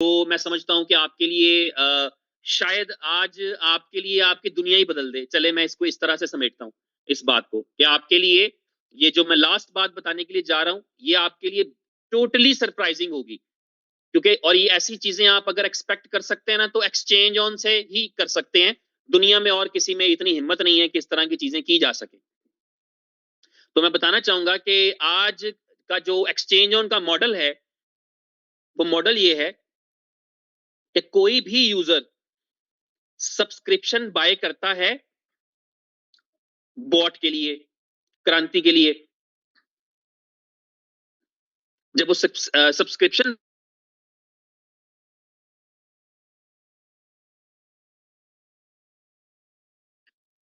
तो मैं समझता हूँ कि आपके लिए शायद आज आपके लिए आपकी दुनिया ही बदल दे। चले मैं इसको इस तरह से समेटता हूँ इस बात को कि आपके लिए ये जो मैं लास्ट बात बताने के लिए जा रहा हूँ, ये आपके लिए टोटली सरप्राइजिंग होगी। क्योंकि और ये ऐसी चीजें आप अगर एक्सपेक्ट कर सकते हैं ना, तो एक्सचेंज ऑन से ही कर सकते हैं। दुनिया में और किसी में इतनी हिम्मत नहीं है कि इस तरह की चीजें की जा सके। तो मैं बताना चाहूंगा कि आज का जो एक्सचेंज ऑन का मॉडल है, वो मॉडल ये है कि कोई भी यूजर सब्सक्रिप्शन बाय करता है बॉट के लिए, क्रांति के लिए। जब वो सब्सक्रिप्शन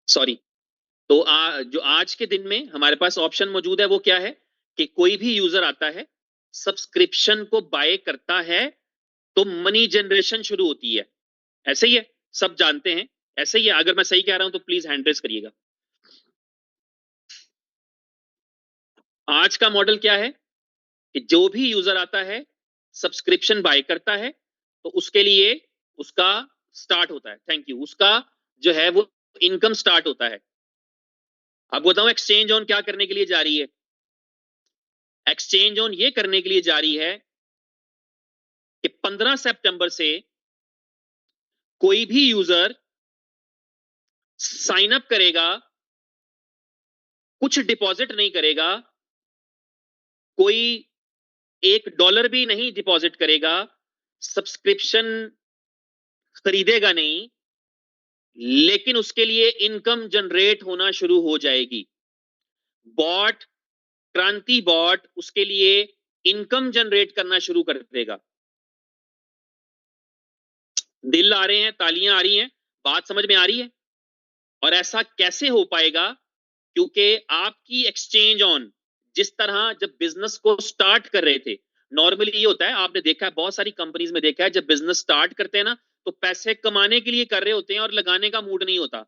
सॉरी, तो जो आज के दिन में हमारे पास ऑप्शन मौजूद है वो क्या है कि कोई भी यूजर आता है, सब्सक्रिप्शन को बाय करता है, तो मनी जनरेशन शुरू होती है। ऐसे ही है, सब जानते हैं। ऐसे ही है। अगर मैं सही कह रहा हूं तो प्लीज हैंड रेस करिएगा। आज का मॉडल क्या है कि जो भी यूजर आता है, सब्सक्रिप्शन बाय करता है, तो उसके लिए उसका स्टार्ट होता है, थैंक यू, उसका जो है वो इनकम स्टार्ट होता है। अब बताऊं एक्सचेंज ऑन क्या करने के लिए जा रही है। एक्सचेंज ऑन ये करने के लिए जा रही है कि 15 सितंबर से कोई भी यूजर साइन अप करेगा, कुछ डिपॉजिट नहीं करेगा, कोई $1 भी नहीं डिपॉजिट करेगा, सब्सक्रिप्शन खरीदेगा नहीं, लेकिन उसके लिए इनकम जनरेट होना शुरू हो जाएगी। बॉट, क्रांति बॉट उसके लिए इनकम जनरेट करना शुरू कर देगा। दिल आ रहे हैं, तालियां आ रही हैं, बात समझ में आ रही है। और ऐसा कैसे हो पाएगा? क्योंकि आपकी एक्सचेंज ऑन जिस तरह जब बिजनेस को स्टार्ट कर रहे थे, नॉर्मली ये होता है, आपने देखा है बहुत सारी कंपनीज में देखा है, जब बिजनेस स्टार्ट करते हैं ना, तो पैसे कमाने के लिए कर रहे होते हैं और लगाने का मूड नहीं होता।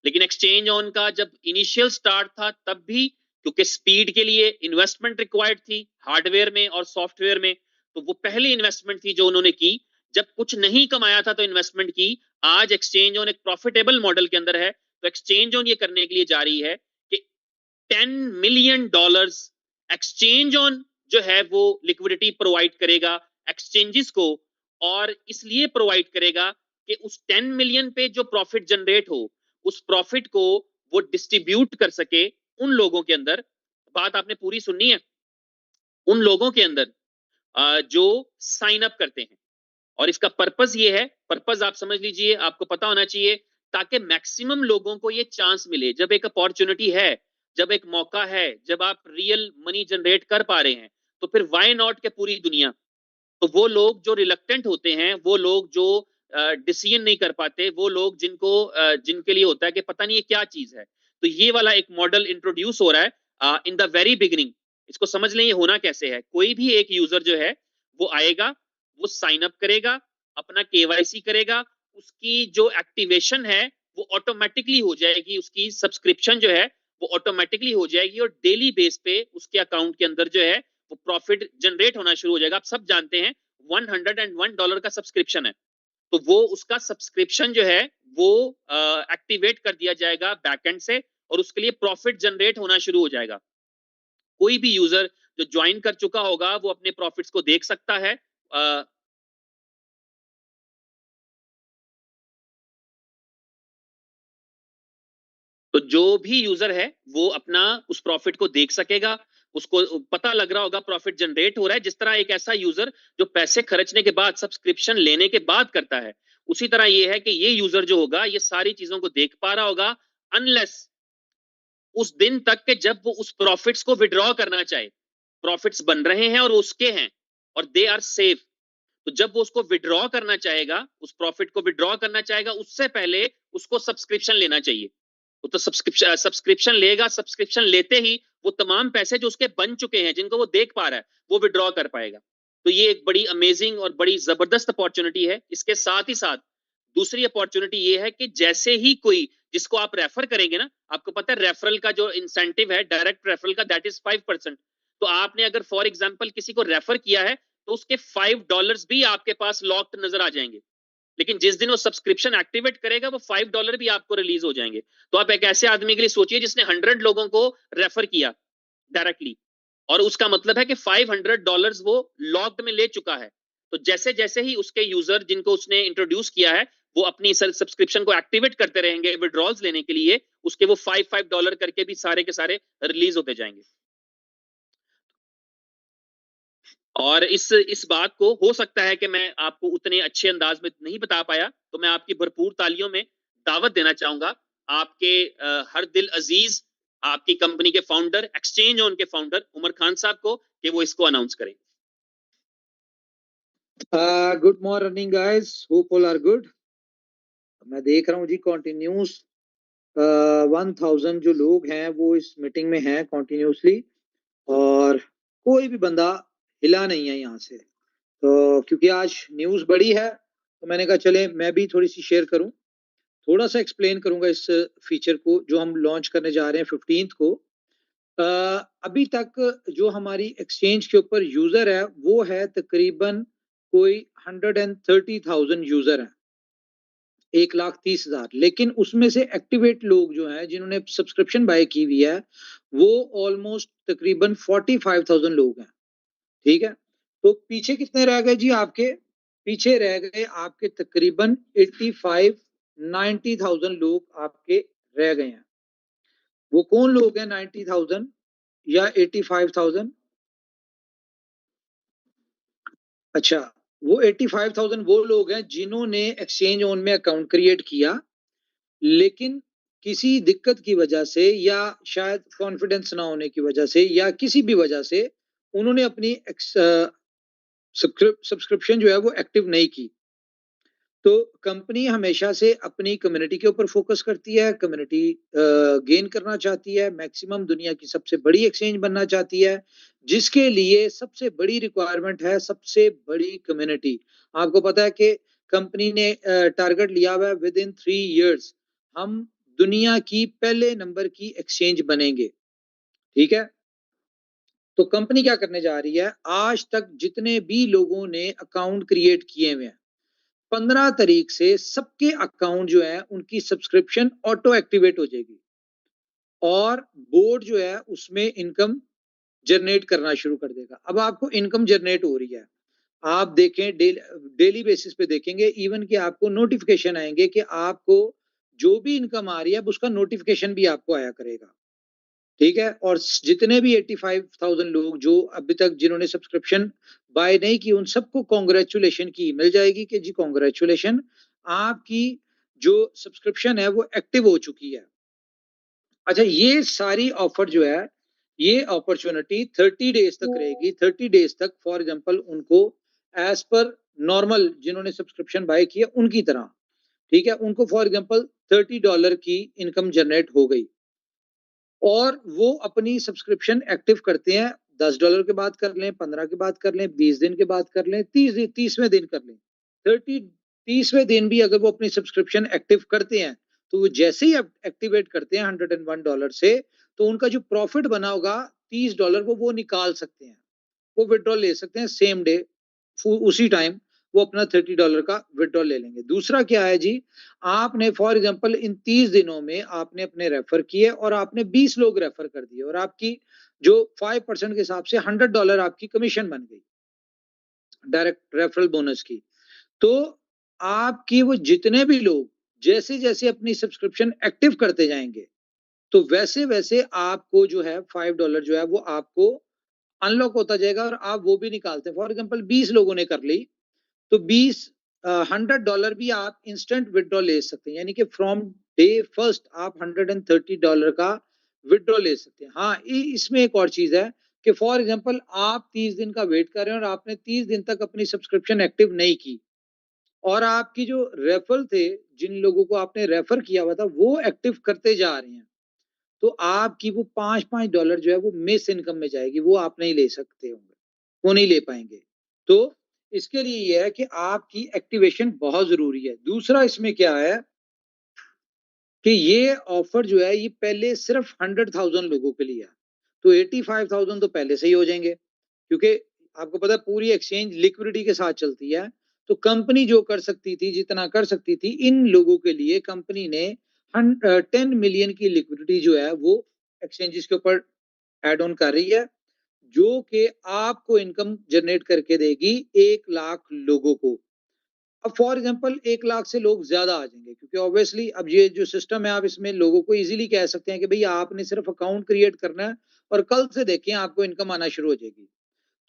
लेकिन एक्सचेंज ऑन का जब इनिशियल स्टार्ट था, तब भी क्योंकि स्पीड के लिए इन्वेस्टमेंट रिक्वायर्ड थी, हार्डवेयर में और सॉफ्टवेयर में, तो वो पहली इन्वेस्टमेंट थी जो उन्होंने की। जब कुछ नहीं कमाया था तो इन्वेस्टमेंट की। आज एक्सचेंज ऑन एक प्रॉफिटेबल मॉडल के अंदर है, तो एक्सचेंज ऑन ये करने के लिए जा रही है कि $10 मिलियन एक्सचेंज ऑन जो है वो लिक्विडिटी प्रोवाइड करेगा एक्सचेंजेस को। और इसलिए प्रोवाइड करेगा कि उस 10 मिलियन पे जो प्रॉफिट जनरेट हो, उस प्रॉफिट को वो डिस्ट्रीब्यूट कर सके उन लोगों के अंदर। बात आपने पूरी सुननी है। उन लोगों के अंदर जो साइन अप करते हैं। और इसका पर्पस ये है, पर्पस आप समझ लीजिए, आपको पता होना चाहिए, ताकि मैक्सिमम लोगों को ये चांस मिले। जब एक अपॉर्चुनिटी है, जब एक मौका है, जब आप रियल मनी जनरेट कर पा रहे हैं, तो फिर व्हाई नॉट के पूरी दुनिया। तो वो लोग जो रिलक्टेंट होते हैं, वो लोग जो डिसीजन नहीं कर पाते, वो लोग जिनके लिए होता है कि पता नहीं ये क्या चीज है, तो ये वाला एक मॉडल इंट्रोड्यूस हो रहा है इन द वेरी बिगिनिंग। इसको समझ लें ये होना कैसे है। कोई भी एक यूजर जो है वो आएगा, वो साइन अप करेगा, अपना केवाईसी करेगा, उसकी जो एक्टिवेशन है वो ऑटोमेटिकली हो जाएगी, उसकी सब्सक्रिप्शन जो है वो ऑटोमेटिकली हो जाएगी, और डेली बेस पे उसके अकाउंट के अंदर जो है वो प्रॉफिट जनरेट होना शुरू हो जाएगा। आप सब जानते हैं $101 का सब्सक्रिप्शन है, तो वो उसका सब्सक्रिप्शन जो है वो एक्टिवेट कर दिया जाएगा बैकएंड से, और उसके लिए प्रॉफिट जनरेट होना शुरू हो जाएगा। कोई भी यूजर जो ज्वाइन कर चुका होगा वो अपने प्रॉफिट्स को देख सकता है। तो जो भी यूजर है वो अपना उस प्रॉफिट को देख सकेगा, उसको पता लग रहा होगा प्रॉफिट जनरेट हो रहा है। जिस तरह एक ऐसा यूजर जो पैसे खर्चने के बाद, सब्सक्रिप्शन लेने के बाद करता है, उसी तरह ये है कि ये यूजर जो होगा ये सारी चीजों को देख पा रहा होगा, अनलेस उस दिन तक के जब वो उस प्रॉफिट्स को विड्रॉ करना चाहे। प्रॉफिट्स बन रहे हैं और उसके हैं, और दे आर सेफ। तो जब वो उसको विड्रॉ करना चाहेगा, उस प्रॉफिट को विड्रॉ करना चाहेगा, उससे पहले उसको सब्सक्रिप्शन लेना चाहिए। वो तो सब्सक्रिप्शन सब्सक्रिप्शन लेगा, सब्सक्रिप्शन लेते ही वो तमाम पैसे जो उसके बन चुके हैं, जिनको वो देख पा रहा है, वो विड्रॉ कर पाएगा। तो ये एक बड़ी अमेजिंग और बड़ी जबरदस्त अपॉर्चुनिटी है। इसके साथ ही साथ दूसरी अपॉर्चुनिटी ये है कि जैसे ही कोई, जिसको आप रेफर करेंगे ना, आपको पता है रेफरल का जो इंसेंटिव है, डायरेक्ट रेफरल का, दैट इज 5%। तो आपने अगर फॉर एग्जाम्पल किसी को रेफर किया है, तो उसके $5 भी आपके पास लॉक्ड नजर आ जाएंगे। लेकिन जिस दिन वो सब्सक्रिप्शन एक्टिवेट करेगा वो $5 भी आपको रिलीज हो जाएंगे। तो आप एक ऐसे आदमी के लिए सोचिए जिसने 100 लोगों को रेफर किया डायरेक्टली, और उसका मतलब है कि $500 वो लॉक्ड में ले चुका है। तो जैसे जैसे ही उसके यूजर जिनको उसने इंट्रोड्यूस किया है वो अपनी सब्सक्रिप्शन को एक्टिवेट करते रहेंगे विड्रॉल्स लेने के लिए, उसके वो $5 करके भी सारे के सारे रिलीज होते जाएंगे। और इस बात को हो सकता है कि मैं आपको उतने अच्छे अंदाज में नहीं बता पाया, तो मैं आपकी भरपूर तालियों में दावत देना चाहूंगा आपके हर दिल अजीज, आपकी कंपनी के फाउंडर, एक्सचेंज ऑन के फाउंडर उमर खान साहब को, कि वो इसको अनाउंस करें। Good morning guys, hope all are good. मैं देख रहा हूँ जी कॉन्टिन्यूस 1000 जो लोग हैं वो इस मीटिंग में हैं कॉन्टिन्यूसली, और कोई भी बंदा हिला नहीं है यहाँ से। तो क्योंकि आज न्यूज़ बड़ी है तो मैंने कहा चले मैं भी थोड़ी सी शेयर करूँ, थोड़ा सा एक्सप्लेन करूंगा इस फीचर को जो हम लॉन्च करने जा रहे हैं 15 को। अभी तक जो हमारी एक्सचेंज के ऊपर यूजर है वो है तकरीबन कोई 130,000 यूजर हैं, 1,30,000। लेकिन उसमें से एक्टिवेट लोग जो हैं जिन्होंने सब्सक्रिप्शन बाय की हुई है वो ऑलमोस्ट तकरीबन 45,000 लोग हैं। ठीक है, तो पीछे कितने रह गए जी आपके? पीछे रह गए आपके तकरीबन 85-90,000 लोग आपके रह गए हैं। वो कौन लोग हैं 90,000 या 85,000? अच्छा, वो 85,000 वो लोग हैं जिन्होंने एक्सचेंज ऑन में अकाउंट क्रिएट किया, लेकिन किसी दिक्कत की वजह से या शायद कॉन्फिडेंस ना होने की वजह से या किसी भी वजह से उन्होंने अपनी सब्सक्रिप्शन जो है वो एक्टिव नहीं की। तो कंपनी हमेशा से अपनी कम्युनिटी के ऊपर फोकस करती है, कम्युनिटी गेन करना चाहती है, मैक्सिमम दुनिया की सबसे बड़ी एक्सचेंज बनना चाहती है, जिसके लिए सबसे बड़ी रिक्वायरमेंट है सबसे बड़ी कम्युनिटी। आपको पता है कि कंपनी ने टारगेट लिया हुआ है विद इन 3 इयर्स हम दुनिया की पहले नंबर की एक्सचेंज बनेंगे। ठीक है, तो कंपनी क्या करने जा रही है, आज तक जितने भी लोगों ने अकाउंट क्रिएट किए हुए हैं 15 तारीख से सबके अकाउंट जो है उनकी सब्सक्रिप्शन ऑटो एक्टिवेट हो जाएगी, और बोर्ड जो है उसमें इनकम जनरेट करना शुरू कर देगा। अब आपको इनकम जनरेट हो रही है, आप देखें डेली बेसिस पे देखेंगे, इवन कि आपको नोटिफिकेशन आएंगे कि आपको जो भी इनकम आ रही है उसका नोटिफिकेशन भी आपको आया करेगा। ठीक है, और जितने भी 85,000 लोग जो अभी तक जिन्होंने सब्सक्रिप्शन बाय नहीं की उन सबको कॉन्ग्रेचुलेशन की मिल जाएगी कि जी कॉन्ग्रेचुलेशन, आपकी जो सब्सक्रिप्शन है वो एक्टिव हो चुकी है। अच्छा, ये सारी ऑफर जो है ये अपॉर्चुनिटी 30 डेज तक रहेगी। 30 डेज तक फॉर एग्जांपल उनको एज पर नॉर्मल जिन्होंने सब्सक्रिप्शन बाय किया उनकी तरह, ठीक है, उनको फॉर एग्जांपल $30 की इनकम जनरेट हो गई और वो अपनी सब्सक्रिप्शन एक्टिव करते हैं। $10 के बाद कर लें, 15 के बाद कर लें, 20 दिन के बाद कर लें, 30वें दिन कर लें, 30वें दिन भी अगर वो अपनी सब्सक्रिप्शन एक्टिव करते हैं तो वो जैसे ही एक्टिवेट करते हैं $101 से, तो उनका जो प्रॉफिट बना होगा $30 वो निकाल सकते हैं, वो विड्रॉल ले सकते हैं सेम डे, उसी टाइम वो अपना $30 का विड्रॉल ले लेंगे। दूसरा क्या है जी, आपने फॉर एग्जांपल इन 30 दिनों में आपने अपने रेफर किए और आपने 20 लोग रेफर कर दिए और आपकी जो 5% के हिसाब से $100 आपकी कमीशन बन गई डायरेक्ट रेफरल बोनस की। तो आपकी वो जितने भी लोग जैसे जैसे अपनी सब्सक्रिप्शन एक्टिव करते जाएंगे तो वैसे वैसे आपको जो है $5 जो है वो आपको अनलॉक होता जाएगा और आप वो भी निकालते हैं। फॉर एग्जांपल 20 लोगों ने कर ली तो 100 डॉलर भी आप इंस्टेंट विड्रॉ ले सकते हैं, यानी कि फ्रॉम डे फर्स्ट आप $130 का विड्रॉ ले सकते हैं। हाँ, इसमें एक और चीज है कि फॉर एग्जांपल आप 30 दिन का वेट कर रहे हैं और आपने 30 दिन तक अपनी सब्सक्रिप्शन एक्टिव नहीं की और आपकी जो रेफरल थे, जिन लोगों को आपने रेफर किया हुआ था वो एक्टिव करते जा रहे हैं, तो आपकी वो $5 जो है वो मिस इनकम में जाएगी, वो आप नहीं ले सकते होंगे, वो नहीं ले पाएंगे। तो इसके लिए यह है कि आपकी एक्टिवेशन बहुत जरूरी है। दूसरा इसमें क्या है कि ये ऑफर जो है ये पहले सिर्फ 100,000 लोगों के लिए है, तो 85,000 तो पहले से ही हो जाएंगे क्योंकि आपको पता है पूरी एक्सचेंज लिक्विडिटी के साथ चलती है, तो कंपनी जो कर सकती थी, जितना कर सकती थी, इन लोगों के लिए कंपनी ने 10 मिलियन की लिक्विडिटी जो है वो एक्सचेंजेस के ऊपर एड ऑन कर रही है, जो कि आपको इनकम जनरेट करके देगी 1 लाख लोगों को। अब फॉर एग्जांपल 1 लाख से लोग ज्यादा आ जाएंगे, क्योंकि ऑब्वियसली अब ये जो सिस्टम है, आप इसमें लोगों को इजीली कह सकते हैं कि भाई आपने सिर्फ अकाउंट क्रिएट करना है और कल से देखें आपको इनकम आना शुरू हो जाएगी।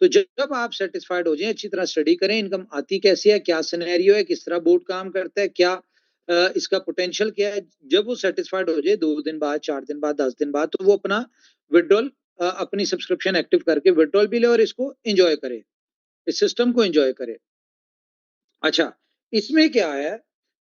तो जब आप सेटिस्फाइड हो जाएं, अच्छी तरह स्टडी करें इनकम आती कैसे है, क्या सिनेरियो है, किस तरह बोर्ड काम करता है, क्या इसका पोटेंशियल क्या है, जब वो सेटिस्फाइड हो जाए 2 दिन बाद, 4 दिन बाद, 10 दिन बाद, तो वो अपना विड्रॉल, अपनी सब्सक्रिप्शन एक्टिव करके विड्रॉल भी ले और इसको एंजॉय करे, इस सिस्टम को एंजॉय करे। अच्छा, इसमें क्या है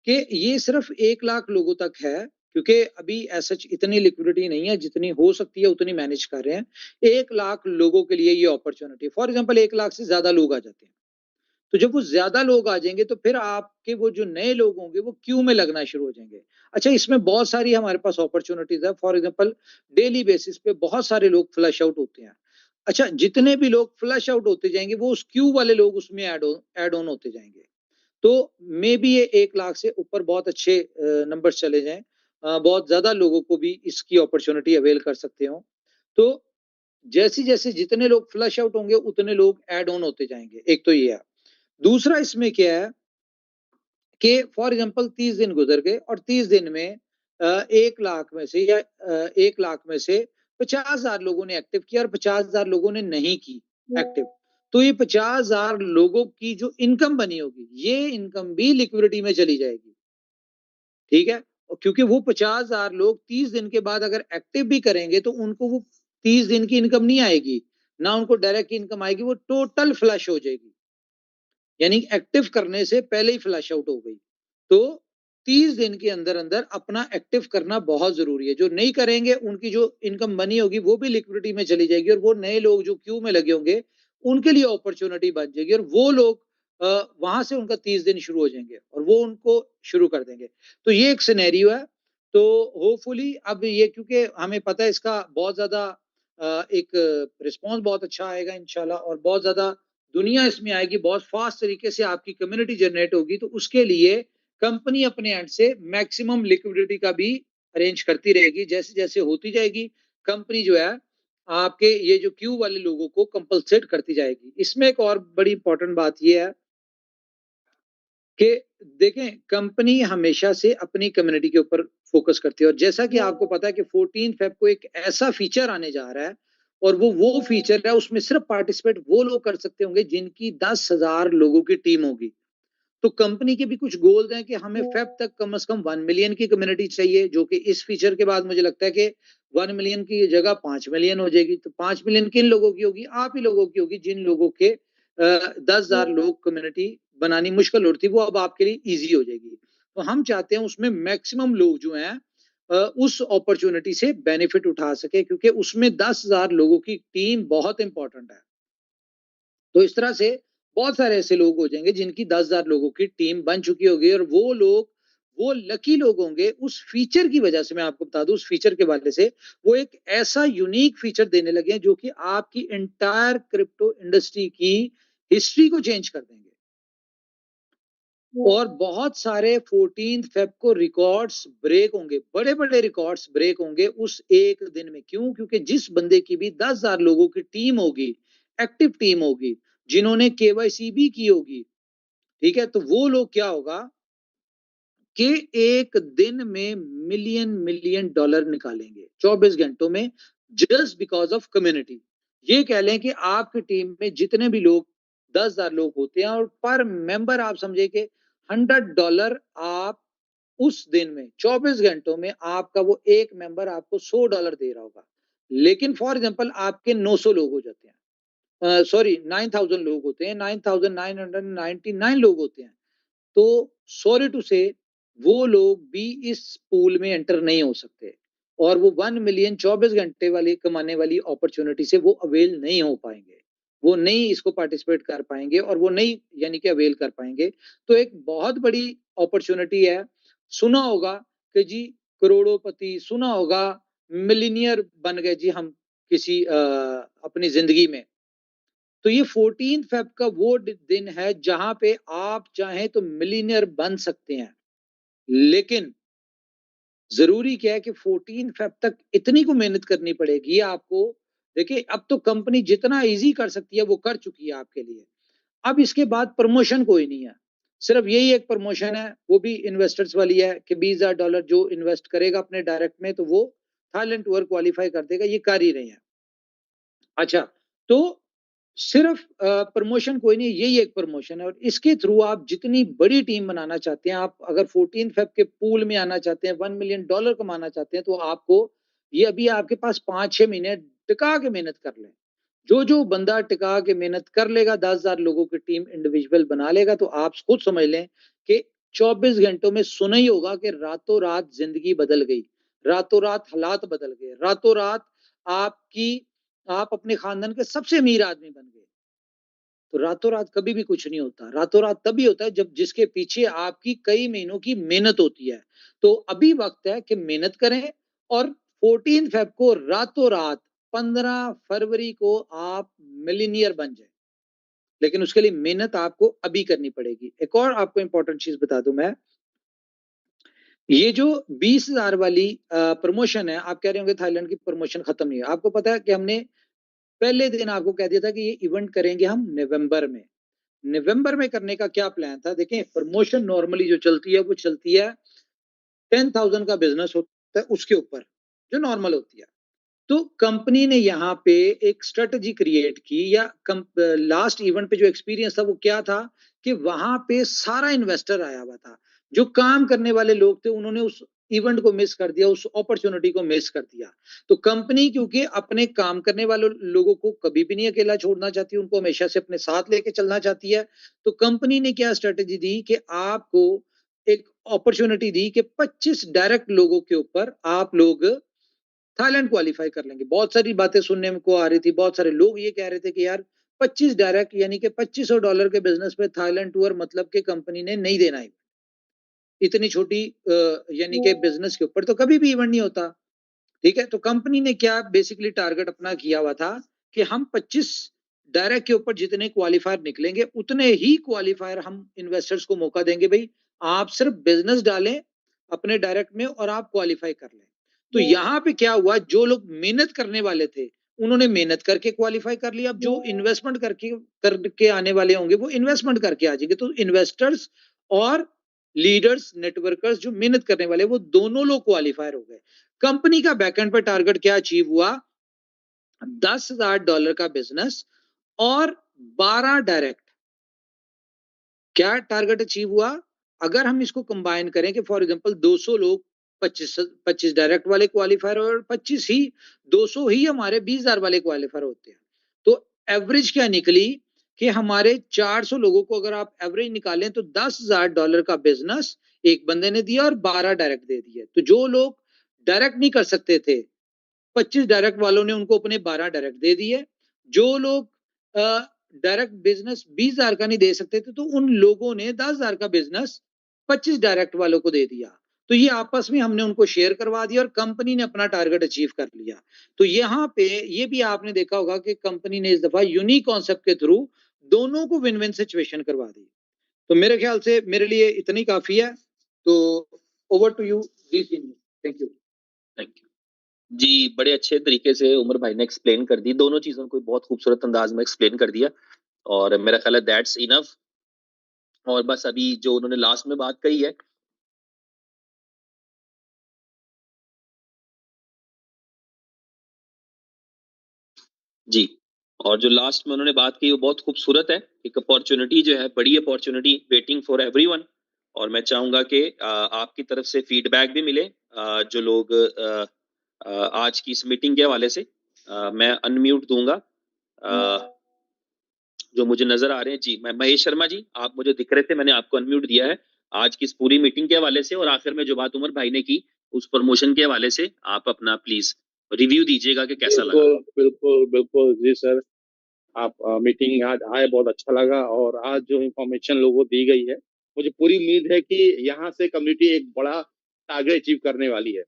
कि ये सिर्फ 1 लाख लोगों तक है, क्योंकि अभी ऐसा इतनी लिक्विडिटी नहीं है, जितनी हो सकती है उतनी मैनेज कर रहे हैं। 1 लाख लोगों के लिए ये अपॉर्चुनिटी, फॉर एग्जांपल 1 लाख से ज्यादा लोग आ जाते हैं, तो जब वो ज्यादा लोग आ जाएंगे तो फिर आपके वो जो नए लोग होंगे वो क्यू में लगना शुरू हो जाएंगे। अच्छा, इसमें बहुत सारी हमारे पास अपॉर्चुनिटीज है, फॉर एग्जांपल डेली बेसिस पे बहुत सारे लोग फ्लश आउट होते हैं। अच्छा, जितने भी लोग फ्लश आउट होते जाएंगे वो उस क्यू वाले लोग उसमें एड ऑन होते जाएंगे, तो मे बी ये 1 लाख से ऊपर बहुत अच्छे नंबर चले जाएं, बहुत ज्यादा लोगों को भी इसकी अपॉर्चुनिटी अवेल कर सकते हो। तो जैसे जैसे जितने लोग फ्लश आउट होंगे उतने लोग एड ऑन होते जाएंगे, एक तो ये है। दूसरा इसमें क्या है कि फॉर एग्जांपल 30 दिन गुजर गए और 30 दिन में 1 लाख में से या 1 लाख में से 50,000 लोगों ने एक्टिव किया और 50,000 लोगों ने नहीं की एक्टिव, तो ये 50,000 लोगों की जो इनकम बनी होगी ये इनकम भी लिक्विडिटी में चली जाएगी, ठीक है। क्योंकि वो 50,000 लोग 30 दिन के बाद अगर एक्टिव भी करेंगे तो उनको वो 30 दिन की इनकम नहीं आएगी, ना उनको डायरेक्ट इनकम आएगी, वो टोटल फ्लश हो जाएगी, यानी एक्टिव करने से पहले ही फ्लश आउट हो गई। तो 30 दिन के अंदर अंदर अपना एक्टिव करना बहुत जरूरी है, जो नहीं करेंगे उनकी जो इनकम बनी होगी वो भी लिक्विडिटी में चली जाएगी और वो नए लोग जो क्यू में लगे होंगे उनके लिए अपॉर्चुनिटी बन जाएगी और वो लोग वहां से उनका 30 दिन शुरू हो जाएंगे और वो उनको शुरू कर देंगे। तो ये एक सिनेरियो है। तो होपफुली अब ये, क्योंकि हमें पता है इसका बहुत ज्यादा एक रिस्पॉन्स बहुत अच्छा आएगा इंशाल्लाह, और बहुत ज्यादा दुनिया इसमें आएगी, बहुत फास्ट तरीके से आपकी कम्युनिटी जनरेट होगी, तो उसके लिए कंपनी अपने एंड से मैक्सिमम लिक्विडिटी का भी अरेंज करती रहेगी। जैसे जैसे होती जाएगी कंपनी जो है आपके ये जो क्यू वाले लोगों को कंपलसेट करती जाएगी। इसमें एक और बड़ी इंपॉर्टेंट बात यह है कि देखें कंपनी हमेशा से अपनी कम्युनिटी के ऊपर फोकस करती है, और जैसा कि आपको पता है कि 14 फेब को एक ऐसा फीचर आने जा रहा है, और वो फीचर है उसमें सिर्फ पार्टिसिपेट वो लोग कर सकते होंगे जिनकी 10,000 लोगों की टीम होगी। तो कंपनी के भी कुछ गोल्स हैं कि हमें फेब तक कम से कम 1 मिलियन की कम्युनिटी चाहिए, जो कि इस फीचर के बाद मुझे लगता है कि 1 मिलियन की जगह 5 मिलियन हो जाएगी। तो 5 मिलियन किन लोगों की होगी? आप ही लोगों की होगी, जिन लोगों के 10,000 लोग कम्युनिटी बनानी मुश्किल होती वो अब आपके लिए ईजी हो जाएगी। तो हम चाहते हैं उसमें मैक्सिमम लोग जो हैं उस अपॉर्चुनिटी से बेनिफिट उठा सके, क्योंकि उसमें 10,000 लोगों की टीम बहुत इंपॉर्टेंट है। तो इस तरह से बहुत सारे ऐसे लोग हो जाएंगे जिनकी 10,000 लोगों की टीम बन चुकी होगी, और वो लोग वो लकी लोग होंगे उस फीचर की वजह से। मैं आपको बता दूं, उस फीचर के वाले से वो एक ऐसा यूनिक फीचर देने लगे हैं जो कि आपकी एंटायर क्रिप्टो इंडस्ट्री की हिस्ट्री को चेंज कर देंगे। और बहुत सारे 14 फेब को रिकॉर्ड्स ब्रेक होंगे, बड़े बड़े रिकॉर्ड्स ब्रेक होंगे उस एक दिन में। क्यों? क्योंकि जिस बंदे की भी 10,000 लोगों की टीम होगी, एक्टिव टीम होगी, जिन्होंने केवाईसी भी की होगी, ठीक है, तो वो लोग क्या होगा कि एक दिन में मिलियन मिलियन डॉलर निकालेंगे 24 घंटों में, जस्ट बिकॉज ऑफ कम्युनिटी। ये कह लें कि आपकी टीम में जितने भी लोग 10,000 लोग होते हैं, और पर मेंबर आप समझे कि $100 आप उस दिन में 24 घंटों में आपका वो एक मेंबर आपको $100 दे रहा होगा। लेकिन फॉर एग्जांपल आपके 900 लोग हो जाते हैं, सॉरी 9,000 लोग होते हैं, 9,999 लोग होते हैं, तो सॉरी टू से वो लोग भी इस पूल में एंटर नहीं हो सकते, और वो 1 मिलियन 24 घंटे वाली कमाने वाली अपॉर्चुनिटी से वो अवेल नहीं हो पाएंगे, वो नहीं इसको पार्टिसिपेट कर पाएंगे, और वो नहीं यानी कि अवेल कर पाएंगे। तो एक बहुत बड़ी अपॉर्चुनिटी है। सुना होगा कि जी करोड़ोंपति, सुना होगा मिलीनियर बन गए जी हम किसी अपनी जिंदगी में, तो ये 14 फेब का वो दिन है जहां पे आप चाहें तो मिलियनियर बन सकते हैं, लेकिन जरूरी क्या है कि 14 फेब तक इतनी को मेहनत करनी पड़ेगी आपको। देखिए अब तो कंपनी जितना इजी कर सकती है वो कर चुकी है आपके लिए। अब इसके बाद प्रमोशन कोई नहीं है, सिर्फ यही एक प्रमोशन है, वो भी इन्वेस्टर्स वाली है कि $20,000 जो इन्वेस्ट करेगा अपने डायरेक्ट में तो वो थाईलैंड टूर क्वालिफाई कर देगा, ये कर ही रहे हैं। अच्छा, तो सिर्फ प्रमोशन कोई नहीं, यही एक प्रमोशन है और इसके थ्रू आप जितनी बड़ी टीम बनाना चाहते हैं, आप अगर 14 फेब के पूल में आना चाहते हैं, $1 मिलियन कमाना चाहते हैं, तो आपको ये अभी आपके पास 5-6 महीने टिका के मेहनत कर लें। जो बंदा टिका के मेहनत कर लेगा, 10,000 लोगों की टीम इंडिविजुअल बना लेगा, तो आप खुद समझ लें कि 24 घंटों में सुना ही होगा कि रातों रात जिंदगी बदल गई, रातों रात हालात बदल गए, रातों रात आपकी आप अपने खानदान के सबसे अमीर आदमी बन गए। तो रातों रात कभी भी कुछ नहीं होता, रातों रात तभी होता है जब जिसके पीछे आपकी कई महीनों की मेहनत होती है। तो अभी वक्त है कि मेहनत करें और 14 फेब को रातों रात 15 फरवरी को आप मिलीनियर बन जाए, लेकिन उसके लिए मेहनत आपको अभी करनी पड़ेगी। एक और आपको इंपॉर्टेंट चीज बता दूं मैं, ये जो 20,000 वाली प्रमोशन है, आप कह रहे होंगे थाईलैंड की प्रमोशन खत्म नहीं है। आपको पता है कि हमने पहले दिन आपको कह दिया था कि ये इवेंट करेंगे हम नवंबर में। नवंबर में करने का क्या प्लान था? देखें, प्रमोशन नॉर्मली जो चलती है वो चलती है 10,000 का बिजनेस होता है उसके ऊपर, जो नॉर्मल होती है। तो कंपनी ने यहाँ पे एक स्ट्रेटजी क्रिएट की, या लास्ट इवेंट पे जो एक्सपीरियंस था वो क्या था कि वहां पे सारा इन्वेस्टर आया हुआ था। जो काम करने वाले लोग थे उन्होंने उस इवेंट को मिस कर दिया, उस अपॉर्चुनिटी को मिस कर दिया। तो कंपनी क्योंकि अपने काम करने वाले लोगों को कभी भी नहीं अकेला छोड़ना चाहती, उनको हमेशा से अपने साथ लेके चलना चाहती है। तो कंपनी ने क्या स्ट्रेटजी दी कि आपको एक अपॉर्चुनिटी दी कि 25 डायरेक्ट लोगों के ऊपर आप लोग थाईलैंड क्वालिफाई कर लेंगे। बहुत सारी बातें सुनने को आ रही थी, बहुत सारे लोग ये कह रहे थे कि यार 25 डायरेक्ट यानी कि $2,500 के बिजनेस पे थाईलैंड टूर मतलब कि कंपनी ने नहीं देना है। इतनी छोटी यानी कि बिजनेस के ऊपर तो कभी भी इवेंट नहीं होता। ठीक है, तो कंपनी ने क्या बेसिकली टारगेट अपना किया हुआ था कि हम 25 डायरेक्ट के ऊपर जितने क्वालिफायर निकलेंगे उतने ही क्वालिफायर हम इन्वेस्टर्स को मौका देंगे, भाई आप सिर्फ बिजनेस डालें अपने डायरेक्ट में और आप क्वालिफाई कर लें। तो यहाँ पे क्या हुआ, जो लोग मेहनत करने वाले थे उन्होंने मेहनत करके क्वालिफाई कर लिया। अब जो इन्वेस्टमेंट करके आने वाले होंगे वो इन्वेस्टमेंट करके आ जाएंगे। तो इन्वेस्टर्स और लीडर्स नेटवर्कर्स जो मेहनत करने वाले वो दोनों लोग क्वालिफायर हो गए। कंपनी का बैकएंड पर टारगेट क्या अचीव हुआ? $10,000 का बिजनेस और 12 डायरेक्ट। क्या टारगेट अचीव हुआ? अगर हम इसको कंबाइन करें कि फॉर एग्जांपल 200 लोग 25 डायरेक्ट वाले क्वालिफायर और 25 ही 200 ही हमारे 20,000 वाले क्वालिफायर होते हैं। तो एवरेज क्या निकली कि हमारे 400 लोगों को अगर आप एवरेज निकालें तो $10,000 का बिजनेस एक बंदे ने दिया और 12 डायरेक्ट दे दिए। तो जो लोग डायरेक्ट नहीं कर सकते थे, 25 डायरेक्ट वालों ने उनको अपने 12 डायरेक्ट दे दिए। जो लोग डायरेक्ट बिजनेस 20,000 का नहीं दे सकते थे तो उन लोगों ने 10,000 का बिजनेस 25 डायरेक्ट वालों को दे दिया। तो ये आपस में हमने उनको शेयर करवा दिया और कंपनी ने अपना टारगेट अचीव कर लिया। तो यहाँ पे ये भी आपने देखा होगा कि कंपनी ने इस दफा यूनिक कॉन्सेप्ट के थ्रू दोनों को विन विन सिचुएशन करवा दी। तो मेरे ख्याल से मेरे लिए इतनी काफी है। तो ओवर टू यू जी। Thank you. थैंक यू जी, बड़े अच्छे तरीके से उमर भाई ने एक्सप्लेन कर दी, दोनों चीजों को बहुत खूबसूरत अंदाज में एक्सप्लेन कर दिया और मेरा ख्याल है दैट्स इनफ। और बस अभी जो उन्होंने लास्ट में बात कही है, जी, और जो लास्ट में उन्होंने बात की वो बहुत खूबसूरत है। एक अपॉर्चुनिटी जो है, बड़ी अपॉर्चुनिटी वेटिंग फॉर एवरीवन। और मैं चाहूंगा कि आपकी तरफ से फीडबैक भी मिले। जो लोग आज की इस मीटिंग के हवाले से मैं अनम्यूट दूंगा। जो मुझे नजर आ रहे हैं, जी मैं महेश शर्मा जी, आप मुझे दिख रहे थे, मैंने आपको अनम्यूट दिया है आज की इस पूरी मीटिंग के हवाले से। और आखिर में जो बात उमर भाई ने की उस प्रमोशन के हवाले से आप अपना प्लीज रिव्यू दीजिएगा कि कैसा लगा। बिल्कुल बिल्कुल जी सर, आप मीटिंग आज आए बहुत अच्छा लगा। और आज जो इन्फॉर्मेशन लोगों को दी गई है, मुझे पूरी उम्मीद है कि यहाँ से कम्युनिटी एक बड़ा टारगेट अचीव करने वाली है।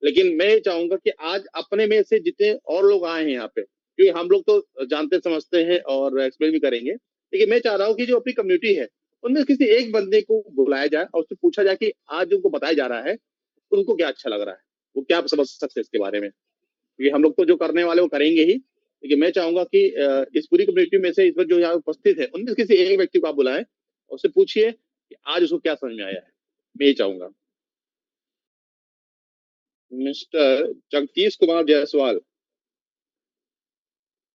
लेकिन मैं ये चाहूंगा कि आज अपने में से जितने और लोग आए हैं यहाँ पे, क्योंकि हम लोग तो जानते समझते हैं और एक्सप्लेन भी करेंगे, लेकिन मैं चाह रहा हूँ कि जो अपनी कम्युनिटी है उनमें किसी एक बंदे को बुलाया जाए और उससे पूछा जाए कि आज उनको बताया जा रहा है उनको क्या अच्छा लग रहा है, वो क्या समझ सकते हैं इसके बारे में। क्योंकि हम लोग तो जो करने वाले वो करेंगे ही, लेकिन मैं चाहूंगा कि इस पूरी कम्युनिटी में से इस वक्त जो यहाँ उपस्थित है उनमें से किसी एक व्यक्ति को आप बुलाएं और उससे पूछिए कि आज उसको क्या समझ में आया है। मैं ये चाहूंगा। Mister Jagdish Kumar Jaiswal,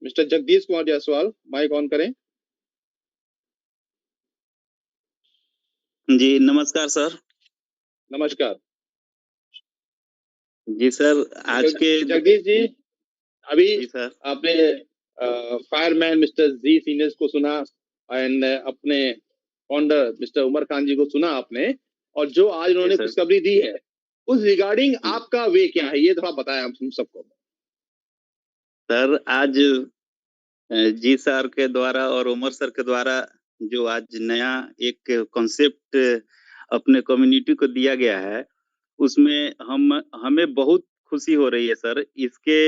mister Jagdish Kumar Jaiswal, mike on करें। जी नमस्कार सर। नमस्कार जी सर, आज के जगदीश जी, अभी जी सर आपने फायरमैन मिस्टर जी सीनियर्स को सुना एंड अपने फाउंडर मिस्टर उमर खान जी को सुना आपने, और जो आज उन्होंने सर। खुशखबरी दी है उस रिगार्डिंग आपका वे क्या है ये थोड़ा बताएं हम सबको। सर आज जी सर के द्वारा और उमर सर के द्वारा जो आज नया एक कॉन्सेप्ट अपने कम्युनिटी को दिया गया है, उसमें हमें बहुत खुशी हो रही है सर। इसके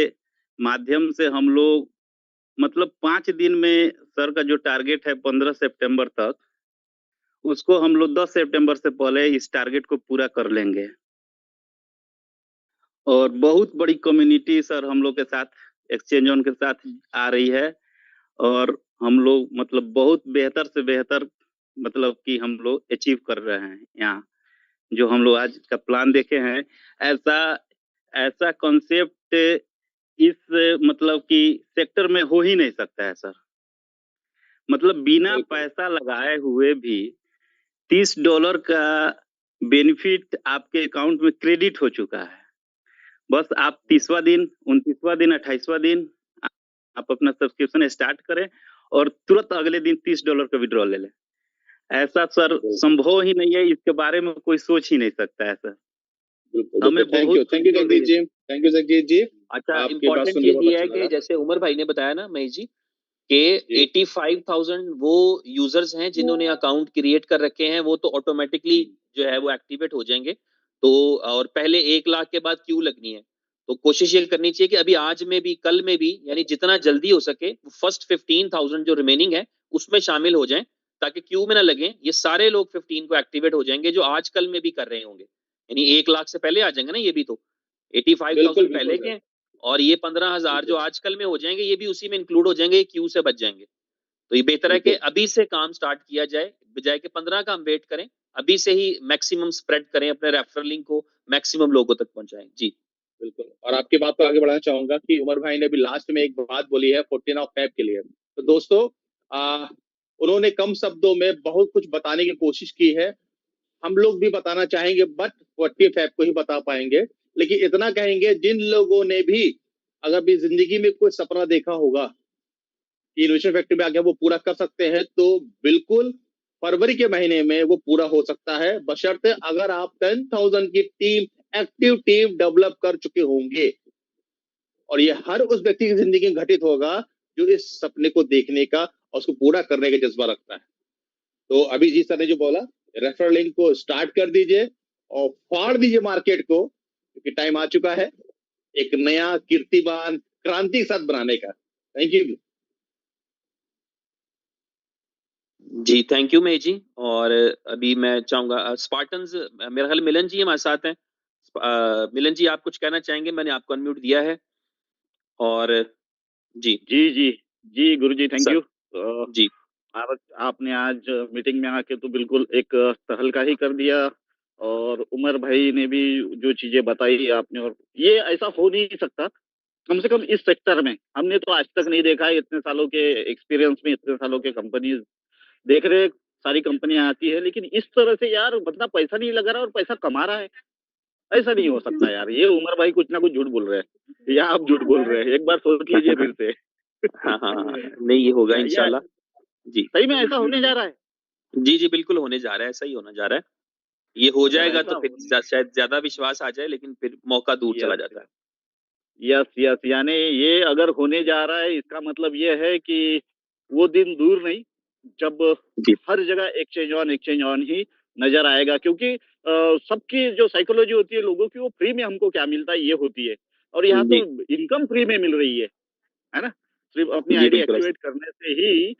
माध्यम से हम लोग मतलब 5 दिन में सर का जो टारगेट है 15 सितंबर तक, उसको हम लोग 10 सितंबर से पहले इस टारगेट को पूरा कर लेंगे। और बहुत बड़ी कम्युनिटी सर हम लोग के साथ, एक्सचेंज ऑन के साथ आ रही है, और हम लोग मतलब बहुत बेहतर से बेहतर मतलब कि हम लोग अचीव कर रहे हैं यहाँ। जो हम लोग आज का प्लान देखे हैं, ऐसा ऐसा कॉन्सेप्ट इस मतलब कि सेक्टर में हो ही नहीं सकता है सर। मतलब बिना पैसा लगाए हुए भी $30 का बेनिफिट आपके अकाउंट में क्रेडिट हो चुका है। बस आप 30वां दिन, 29वां दिन, 28वां दिन आप अपना सब्सक्रिप्शन स्टार्ट करें और तुरंत अगले दिन $30 का विड्रॉ ले लें। ऐसा सर संभव ही नहीं है, इसके बारे में कोई सोच ही नहीं सकता है सर। हमें thank you Jagdish ji, thank you Jagdish ji. अच्छा, आपकी बात इम्पोर्टेंट सुन के चीज बहुत ये अच्छा है कि लगा। जैसे उमर भाई ने बताया ना महेश जी के जी। 85,000 वो यूजर्स हैं जिन्होंने अकाउंट क्रिएट कर रखे हैं, वो तो ऑटोमेटिकली जो है वो एक्टिवेट हो जाएंगे। तो और पहले 1 लाख के बाद क्यू लगनी है, तो कोशिश ये करनी चाहिए कि अभी आज में भी, कल में भी, यानी जितना जल्दी हो सके फर्स्ट 15,000 जो रिमेनिंग है उसमें शामिल हो जाएं, ताकि क्यू में ना लगे। ये सारे लोग 15 को एक्टिवेट हो जाएंगे जो आज कल में भी कर रहे होंगे, यानी 1 लाख से पहले आ जाएंगे ना ये भी। तो 85,000 पहले के, और ये 15,000 जो आजकल में हो जाएंगे ये भी उसी में इंक्लूड हो जाएंगे, क्यू से बच जाएंगे। तो ये बेहतर है कि अभी से काम स्टार्ट किया जाए, बजाय कि 15 का हम वेट करें। अभी से ही मैक्सिमम स्प्रेड करें, अपने रेफरल लिंक को मैक्सिमम लोगों तक पहुंचाएं। जी बिल्कुल, और आपकी बात को आगे बढ़ाना चाहूंगा कि उमर भाई ने भी लास्ट में एक बात बोली है 14 ऑफ फेब के लिए। तो दोस्तों, उन्होंने कम शब्दों में बहुत कुछ बताने की कोशिश की है। हम लोग भी बताना चाहेंगे बट 40 फेब को ही बता पाएंगे, लेकिन इतना कहेंगे जिन लोगों ने भी अगर भी जिंदगी में कोई सपना देखा होगा कि इनोवेशन फैक्ट्री में आगे वो पूरा कर सकते हैं, तो बिल्कुल फरवरी के महीने में वो पूरा हो सकता है, बशर्ते अगर आप 10,000 की टीम, एक्टिव टीम डेवलप कर चुके होंगे। और ये हर उस व्यक्ति की जिंदगी में घटित होगा जो इस सपने को देखने का और उसको पूरा करने का जज्बा रखता है। तो अभी जी सर ने जो बोला, रेफरल लिंक को स्टार्ट कर दीजिए और फाड़ दीजिए मार्केट को, क्योंकि टाइम आ चुका है एक नया कीर्तिमान क्रांति के साथ बनाने का। थैंक यू जी, थैंक यू महेश जी। और अभी मैं चाहूंगा स्पार्टन्स, मेरा ख्याल मिलन जी हमारे साथ हैं। मिलन जी, आप कुछ कहना चाहेंगे? मैंने आपको अनम्यूट दिया है। और जी जी जी जी गुरुजी, थैंक सर। यू। जी आपने आज मीटिंग में आके तो बिल्कुल एक तहलका ही कर दिया, और उमर भाई ने भी जो चीजें बताई आपने, और ये ऐसा हो नहीं सकता कम से कम इस सेक्टर में। हमने तो आज तक नहीं देखा है, इतने सालों के एक्सपीरियंस में, इतने सालों के कंपनीज देख रहे, सारी कंपनियां आती है, लेकिन इस तरह से यार मतलब पैसा नहीं लगा रहा और पैसा कमा रहा है, ऐसा नहीं हो सकता यार। ये उमर भाई कुछ ना कुछ झूठ बोल रहे हैं, या आप झूठ बोल रहे हैं, एक बार सोच लीजिए फिर से। हाँ हाँ हाँ, नहीं ये होगा या इंशाल्लाह। जी सही में ऐसा होने जा रहा है? जी जी, बिल्कुल होने जा रहा है, ऐसा ही होना जा रहा है। ये हो अगर जाएगा ऐसा तो फिर शायद ज्यादा विश्वास आ जाए, लेकिन फिर मौका दूर चला यस जाता है। यस यस, यानी ये अगर होने जा रहा है, इसका मतलब ये है कि वो दिन दूर नहीं जब जी हर जगह एक्सचेंज ऑन ही नजर आएगा। क्योंकि सबकी जो साइकोलॉजी होती है लोगों की, वो फ्री में हमको क्या मिलता है ये होती है, और यहाँ तो जी इनकम फ्री में मिल रही है ना। सिर्फ अपनी जी, आईडी बिल्कुल एक्टिवेट करने से ही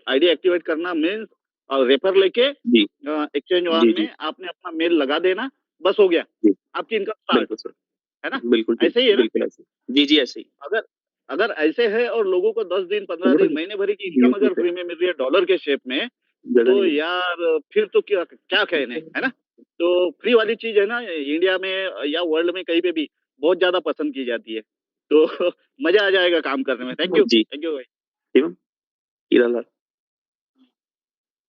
आईडी एक्टिवेट करना मीन्स रेफर लेके जी, एक्सचेंज जी, वन जी, में आपने अपना मेल लगा देना, बस हो गया, जी, आपकी इनकम स्टार्ट, बिल्कुल सर, है ना? बिल्कुल ठीक, ऐसे ही है ना? बिल्कुल ऐसे। जी, जी, ऐसे ही। अगर अगर ऐसे है और लोगों को 10 दिन, 15 दिन, महीने भर की इनकम अगर फ्री में मिल रही है डॉलर के शेप में, जगह तो नहीं यार फिर तो क्या क्या कहने, है ना? तो फ्री वाली चीज़ है ना, इंडिया में या वर्ल्ड में कहीं पे भी बहुत ज़्यादा पसंद की जाती है। तो मज़ा आ जाएगा काम करने में। जी, थैंक यू भाई। एवं हीरालाल,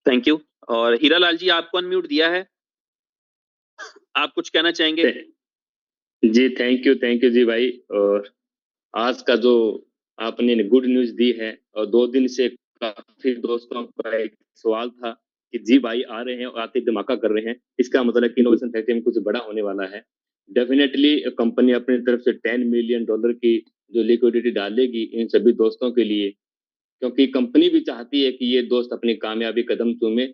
थैंक यू। और हीरालाल जी आपको अनम्यूट दिया है, आप कुछ कहना चाहेंगे? जी, थैंक यू जी भाई। और आज का जो आपने गुड न्यूज़ दी है, और 2 दिन से काफ़ी दोस्तों का एक सवाल था कि जी भाई आ रहे हैं और आके धमाका कर रहे हैं। इसका मतलब है कि इनोवेशन फैक्ट्री में कुछ बड़ा होने वाला है। डेफ़िनेटली कंपनी अपनी तरफ से $10 मिलियन की जो लिक्विडिटी डालेगी इन सभी दोस्तों के लिए, क्योंकि कंपनी भी चाहती है कि ये दोस्त अपनी कामयाबी कदम चूमे।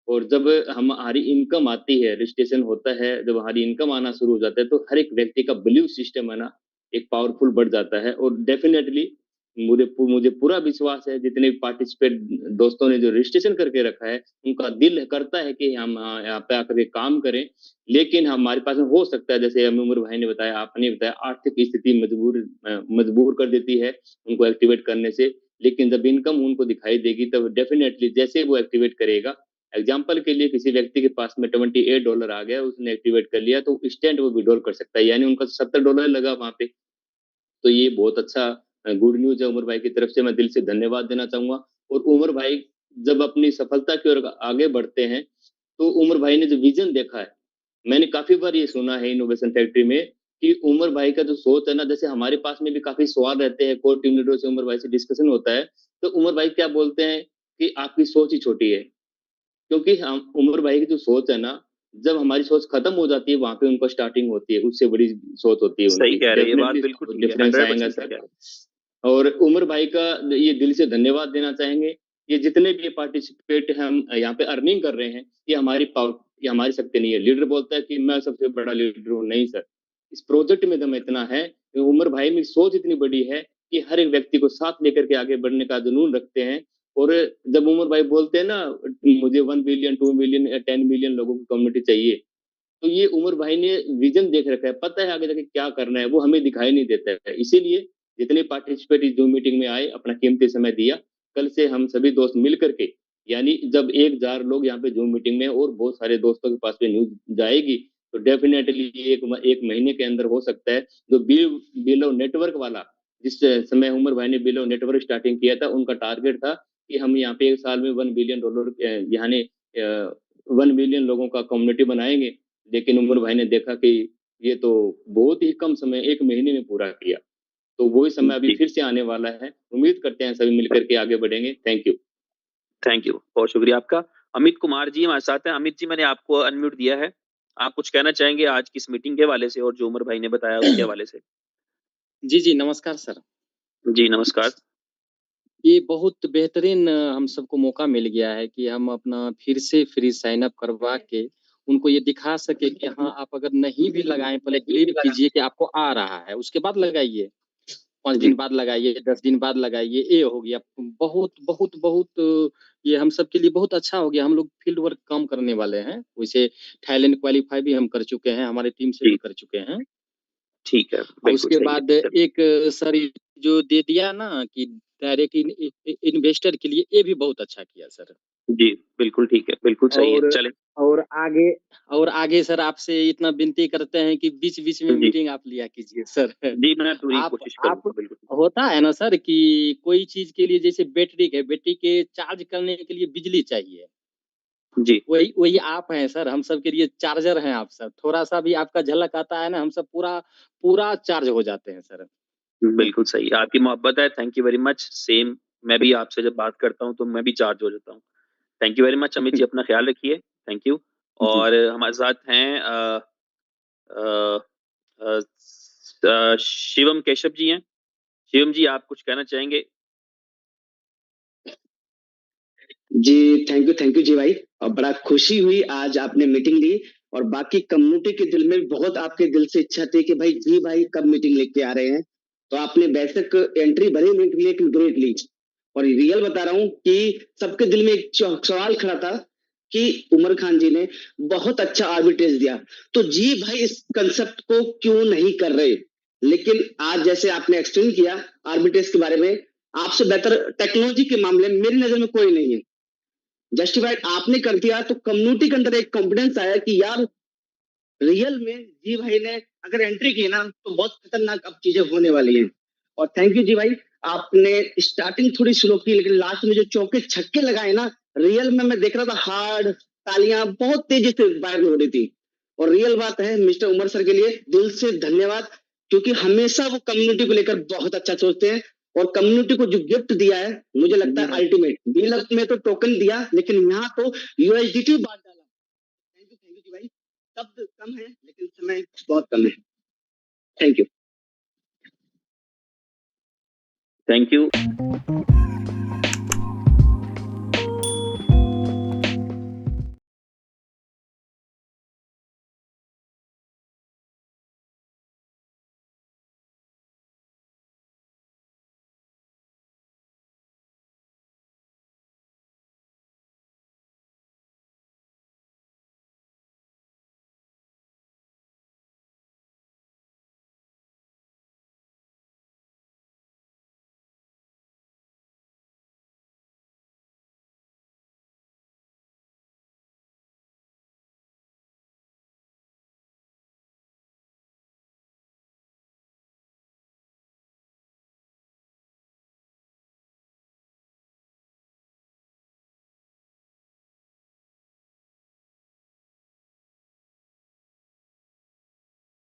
और जब हमारी इनकम आती है, रजिस्ट्रेशन होता है, जब हमारी इनकम आना शुरू हो जाता है, तो हर एक व्यक्ति का बिलीव सिस्टम है ना, एक पावरफुल बढ़ जाता है। और डेफिनेटली मुझे पूरा विश्वास है, जितने भी पार्टिसिपेट दोस्तों ने जो रजिस्ट्रेशन करके रखा है, उनका दिल करता है कि हम यहाँ पे आकर के काम करें। लेकिन हमारे पास में हो सकता है, जैसे अभी उमर भाई ने बताया, आपने बताया, आर्थिक स्थिति मजबूर कर देती है उनको एक्टिवेट करने से। लेकिन जब इनकम उनको दिखाई देगी, तब डेफिनेटली जैसे वो एक्टिवेट करेगा, एग्जाम्पल के लिए किसी व्यक्ति के पास में $28 आ गया, उसने एक्टिवेट कर लिया, तो इंस्टेंट वो विड्रॉल कर सकता है, यानी उनका $70 लगा वहां पे। तो ये बहुत अच्छा गुड न्यूज है। उमर भाई की तरफ से मैं दिल से धन्यवाद देना चाहूंगा। और उमर भाई जब अपनी सफलता की ओर आगे बढ़ते हैं, तो उमर भाई ने जो विजन देखा है, मैंने काफी बार ये सुना है इनोवेशन फैक्ट्री में, कि उमर भाई का जो सोच है ना, जैसे हमारे पास में भी काफी सवाल रहते हैं, कोर टीम लीडरों से उमर भाई से डिस्कशन होता है, तो उमर भाई क्या बोलते हैं कि आपकी सोच ही छोटी है। क्योंकि हम उमर भाई की जो सोच है ना, जब हमारी सोच खत्म हो जाती है, वहां पे उनका स्टार्टिंग होती है, उससे बड़ी सोच होती है सही उनकी। कह रहे हैं, ये बात डेफिनेटली बिल्कुल ठीक है, डिफरेंस आएगा 100% सर। ठीक है। और उमर भाई का ये दिल से धन्यवाद देना चाहेंगे। ये जितने भी पार्टिसिपेट हम यहाँ पे अर्निंग कर रहे हैं, ये हमारी पावर, ये हमारी शक्ति नहीं है। लीडर बोलता है कि मैं सबसे बड़ा लीडर हूँ, नहीं सर। इस प्रोजेक्ट में दम इतना है कि उमर भाई में सोच इतनी बड़ी है कि हर एक व्यक्ति को साथ लेकर के आगे बढ़ने का जुनून रखते हैं। और जब उमर भाई बोलते हैं ना, मुझे 1 बिलियन, 2 मिलियन या 10 मिलियन लोगों की कम्युनिटी चाहिए, तो ये उमर भाई ने विजन देख रखा है, पता है आगे जाके क्या करना है, वो हमें दिखाई नहीं देता है। इसीलिए जितने पार्टिसिपेट इस जूम मीटिंग में आए, अपना कीमती समय दिया। कल से हम सभी दोस्त मिल करके, यानी जब 1000 लोग यहाँ पे जूम मीटिंग में और बहुत सारे दोस्तों के पास में न्यूज जाएगी, तो डेफिनेटली एक महीने के अंदर हो सकता है। जो बिलो नेटवर्क वाला, जिस समय उमर भाई ने बिलो नेटवर्क स्टार्टिंग किया था, उनका टारगेट था कि हम यहाँ पे एक साल में $1 बिलियन यानी 1 मिलियन लोगों का कम्युनिटी बनाएंगे। लेकिन उमर भाई ने देखा कि ये तो बहुत ही कम समय, 1 महीने में पूरा किया। तो वही समय अभी जी, फिर से आने वाला है। उम्मीद करते हैं सभी मिलकर के आगे बढ़ेंगे। Thank you. थैंक यू, बहुत शुक्रिया आपका। अमित कुमार जी हमारे साथ हैं। अमित जी, मैंने आपको अनम्यूट दिया है, आप कुछ कहना चाहेंगे आज की इस मीटिंग के हवाले से और जो उमर भाई ने बताया उसके हवाले से? जी, जी, नमस्कार सर। जी, नमस्कार। ये बहुत बेहतरीन हम सबको मौका मिल गया है कि हम अपना फिर से फ्री साइन अप करवा के उनको ये दिखा सके कि हाँ, आप अगर नहीं भी लगाएँ, पहले बिलीव कीजिए कि आपको आ रहा है, उसके बाद लगाइए। 5 दिन बाद लगाइए, 10 दिन बाद लगाइए, ये हो गया। बहुत, बहुत, बहुत ये हम सब के लिए बहुत अच्छा हो गया। हम लोग फील्ड वर्क कम करने वाले हैं। वैसे थाईलैंड क्वालीफाई भी हम कर चुके हैं, हमारी टीम से भी जी, कर चुके हैं। ठीक है, और बिल्कुल उसके सही है। बाद एक सर ये जो दे दिया ना कि डायरेक्ट इन्वेस्टर के लिए, ये भी बहुत अच्छा किया सर। जी, बिल्कुल ठीक है, बिल्कुल सही है। और चलें। और आगे और आगे सर आपसे इतना विनती करते हैं कि बीच-बीच में जी, मीटिंग आप लिया कीजिए सर। जी, मैं पूरी आप कोशिश आप करूँगा, बिल्कुल। होता है ना सर कि कोई चीज़ के लिए, जैसे बैटरी है, बैटरी के चार्ज करने के लिए बिजली चाहिए। जी, वही वही आप हैं सर, हम सब के लिए चार्जर हैं आप सब। थोड़ा-सा भी आपका झलक आता है ना, हम सब पूरा पूरा चार्ज हो जाते हैं सर। बिल्कुल सही। आपकी मोहब्बत है, thank you very much. Same, मैं भी आपसे जब बात करता हूँ, तो मैं भी चार्ज हो जाता हूँ। Thank you very much Amit ji, अपना ख्याल रखिए। Thank you. जी। और हमारे साथ हैं अ अ, शिवम केशव जी हैं। शिवम जी, आप कुछ कहना चाहेंगे? जी, थैंक यू जी भाई। और बड़ा खुशी हुई आज आपने मीटिंग ली, और बाकी कम्युनिटी के दिल में बहुत आपके दिल से इच्छा थी कि भाई जी भाई कब मीटिंग लेके आ रहे हैं। तो आपने बेशक एंट्री भरी नहीं, लेकिन ग्रेट ली। और रियल बता रहा हूँ कि सबके दिल में एक सवाल खड़ा था कि उमर खान जी ने बहुत अच्छा आर्बिट्रेज दिया, तो जी भाई इस कंसेप्ट को क्यों नहीं कर रहे। लेकिन आज जैसे आपने एक्सप्लेन किया आर्बिट्रेज के बारे में, आपसे बेहतर टेक्नोलॉजी के मामले में मेरी नजर में कोई नहीं है। जस्टिफाइड आपने कर दिया तो कम्युनिटी के अंदर एक कॉन्फिडेंस आया कि यार रियल में जी भाई ने अगर एंट्री की ना तो बहुत खतरनाक अब चीजें होने वाली हैं। और थैंक यू जी भाई, आपने स्टार्टिंग थोड़ी स्लो की, लेकिन लास्ट में जो चौके छक्के लगाए ना, रियल में मैं देख रहा था हार्ड तालियां बहुत तेजी से वायरल हो रही थी। और रियल बात है मिस्टर उमर सर के लिए दिल से धन्यवाद, क्योंकि हमेशा वो कम्युनिटी को लेकर बहुत अच्छा सोचते हैं। और कम्युनिटी को जो गिफ्ट दिया है मुझे लगता है अल्टीमेट। डीलक्स में तो टोकन दिया, लेकिन यहाँ तो यूएसडीटी बांट डाला। थैंक यू जी भाई। शब्द कम है लेकिन समय बहुत कम है। Thank you. Thank you.